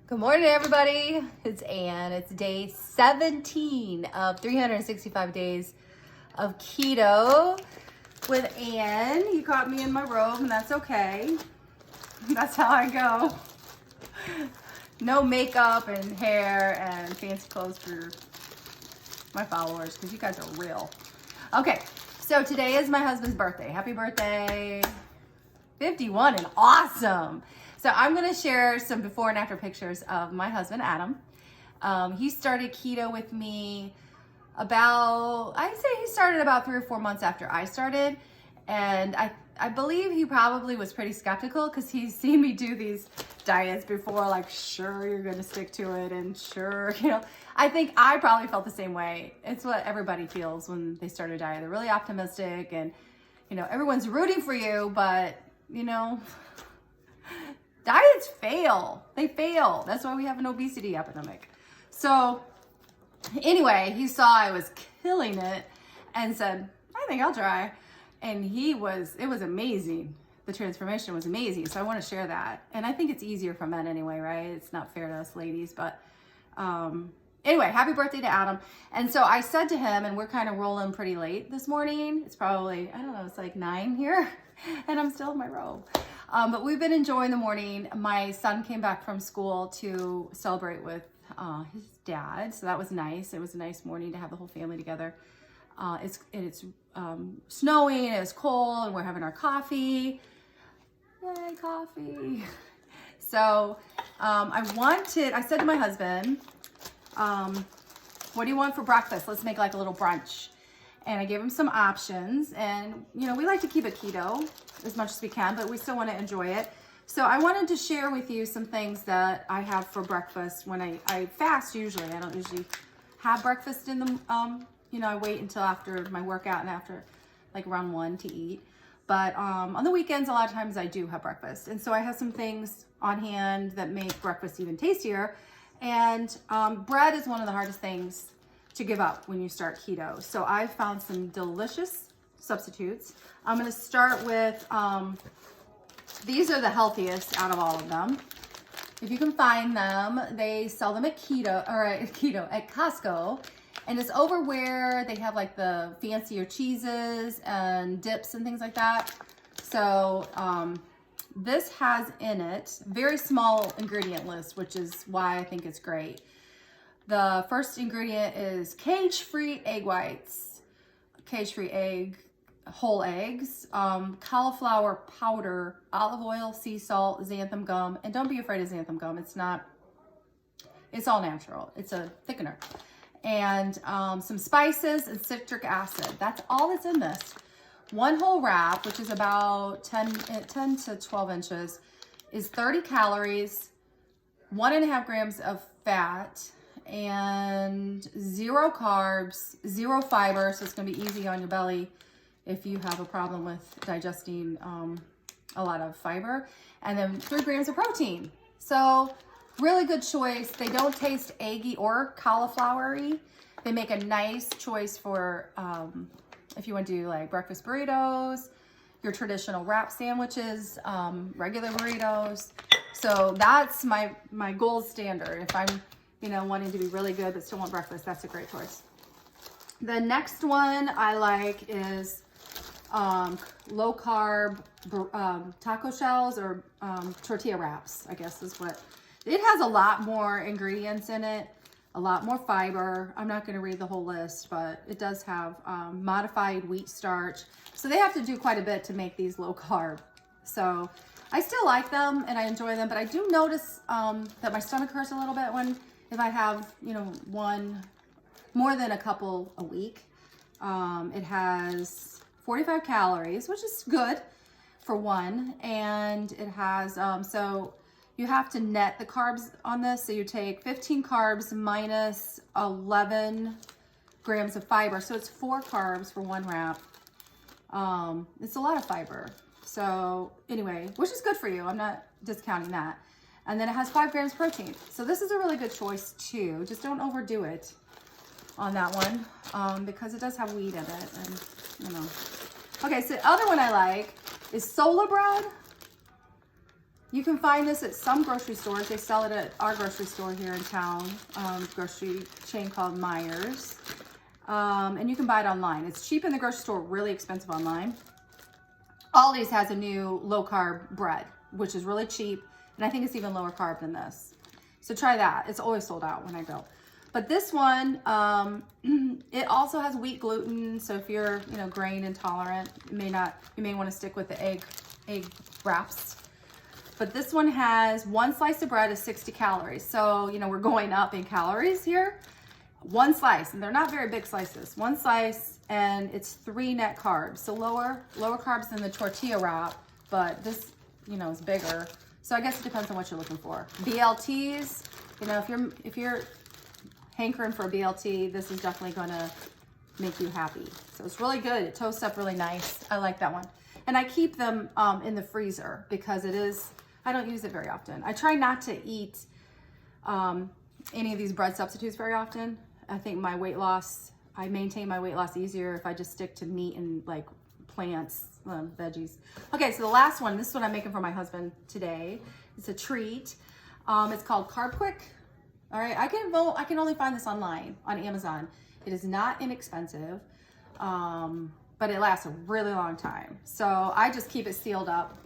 Good morning, everybody. It's Ann. It's day 17 of 365 days of keto with Ann. You caught me in my robe, and that's okay. That's how I go. No makeup and hair and fancy clothes for my followers because you guys are real. Okay, so today is my husband's birthday. Happy birthday. 51 and awesome. So I'm going to share some before and after pictures of my husband, Adam. He started keto with me I'd say he started about 3 or 4 months after I started. And I believe he probably was pretty skeptical because he's seen me do these diets before, like, sure, you're going to stick to it. And sure, I think I probably felt the same way. It's what everybody feels when they start a diet. They're really optimistic and, everyone's rooting for you, but, diets fail. They fail. That's why we have an obesity epidemic. So anyway, he saw I was killing it and said, I think I'll try. And it was amazing. The transformation was amazing. So I want to share that. And I think it's easier for men anyway, right? It's not fair to us ladies, but anyway, happy birthday to Adam. And so I said to him, and we're kind of rolling pretty late this morning. It's probably, I don't know, it's like 9 here and I'm still in my robe. But we've been enjoying the morning. My son came back from school to celebrate with his dad, so that was nice. It was a nice morning to have the whole family together. It's snowing, it was cold, and we're having our coffee. Yay, coffee. So I said to my husband, what do you want for breakfast? Let's make like a little brunch. And I gave him some options, and we like to keep it keto as much as we can, but we still want to enjoy it. So I wanted to share with you some things that I have for breakfast when I fast. Usually I don't usually have breakfast in the I wait until after my workout and after like around 1 to eat. But on the weekends, a lot of times I do have breakfast, and so I have some things on hand that make breakfast even tastier. And bread is one of the hardest things to give up when you start keto. So I've found some delicious substitutes. I'm going to start with, these are the healthiest out of all of them. If you can find them, they sell them at Costco. And it's over where they have like the fancier cheeses and dips and things like that. So this has in it very small ingredient list, which is why I think it's great. The first ingredient is cage-free egg whites, cage-free whole eggs, cauliflower powder, olive oil, sea salt, xanthan gum, and don't be afraid of xanthan gum. It's all natural. It's a thickener. And some spices and citric acid. That's all that's in this. One whole wrap, which is about 10 to 12 inches, is 30 calories, 1.5 grams of fat, and 0 carbs, 0 fiber, so it's going to be easy on your belly if you have a problem with digesting a lot of fiber, and then 3 grams of protein. So really good choice. They don't taste eggy or cauliflowery. They make a nice choice for if you want to do like breakfast burritos, your traditional wrap sandwiches, regular burritos. So that's my gold standard. If I'm wanting to be really good but still want breakfast, that's a great choice. The next one I like is low carb taco shells or tortilla wraps, I guess is what. It has a lot more ingredients in it, a lot more fiber. I'm not going to read the whole list, but it does have modified wheat starch. So they have to do quite a bit to make these low carb. So I still like them and I enjoy them, but I do notice that my stomach hurts a little bit if I have, one more than a couple a week. It has 45 calories, which is good for one. And it has, so you have to net the carbs on this. So you take 15 carbs minus 11 grams of fiber. So it's 4 carbs for one wrap. It's a lot of fiber. So anyway, which is good for you. I'm not discounting that. And then it has 5 grams protein. So this is a really good choice too. Just don't overdo it on that one because it does have wheat in it. And Okay, so the other one I like is Sola bread. You can find this at some grocery stores. They sell it at our grocery store here in town, grocery chain called Myers. And you can buy it online. It's cheap in the grocery store, really expensive online. Aldi's has a new low-carb bread, which is really cheap, and I think it's even lower carb than this. So try that. It's always sold out when I go. But this one, it also has wheat gluten, so if you're, you know, grain intolerant, you may want to stick with the egg wraps. But this one has one slice of bread is 60 calories. So, you know, we're going up in calories here. One slice, and they're not very big slices. One slice, and it's 3 net carbs. So lower carbs than the tortilla wrap, but this, you know, is bigger. So I guess it depends on what you're looking for. BLTs, you know, if you're hankering for a BLT, this is definitely gonna make you happy. So it's really good. It toasts up really nice. I like that one. And I keep them in the freezer because I don't use it very often. I try not to eat any of these bread substitutes very often. I think my weight loss, I maintain my weight loss easier if I just stick to meat and like plants, veggies. Okay, so the last one, this is what I'm making for my husband today. It's a treat. It's called Carb Quick. All right, I can only find this online on Amazon. It is not inexpensive, but it lasts a really long time. So I just keep it sealed up,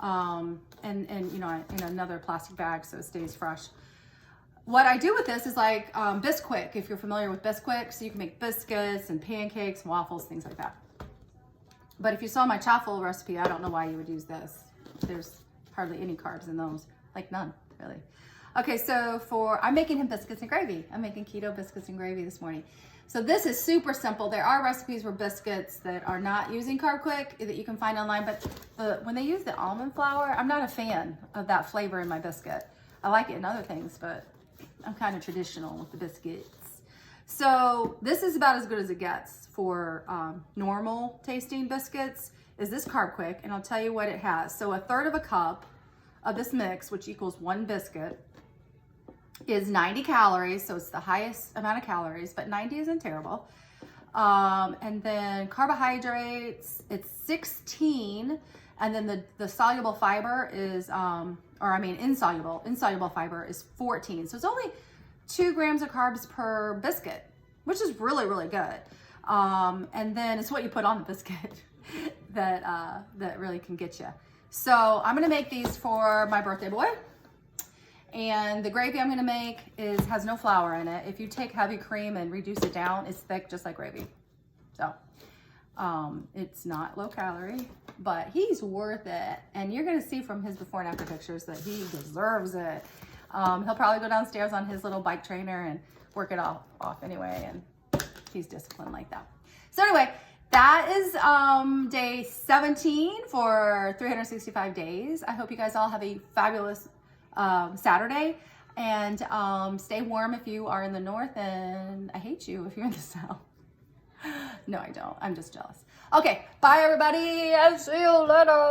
and you know, in another plastic bag so it stays fresh. What I do with this is like Bisquick, if you're familiar with Bisquick, so you can make biscuits and pancakes, waffles, things like that. But if you saw my chaffle recipe, I don't know why you would use this. There's hardly any carbs in those, like none, really. Okay, so I'm making him biscuits and gravy. I'm making keto biscuits and gravy this morning. So this is super simple. There are recipes for biscuits that are not using Carb Quick that you can find online, but when they use the almond flour, I'm not a fan of that flavor in my biscuit. I like it in other things, but I'm kind of traditional with the biscuits. So this is about as good as it gets for normal tasting biscuits, is this Carb Quick, and I'll tell you what it has. So 1/3 of a cup of this mix, which equals 1 biscuit, is 90 calories, so it's the highest amount of calories, but 90 isn't terrible. And then carbohydrates, it's 16, and then the soluble fiber is, insoluble fiber is 14. So it's only 2 grams of carbs per biscuit, which is really, really good. And then it's what you put on the biscuit that really can get you. So I'm gonna make these for my birthday boy. And the gravy I'm gonna make has no flour in it. If you take heavy cream and reduce it down, it's thick just like gravy. So it's not low calorie, but he's worth it. And you're gonna see from his before and after pictures that he deserves it. He'll probably go downstairs on his little bike trainer and work it off anyway, and he's disciplined like that. So anyway, that is day 17 for 365 days. I hope you guys all have a fabulous Saturday, and stay warm if you are in the north, and I hate you if you're in the south. No, I don't. I'm just jealous. Okay, bye everybody, and see you later.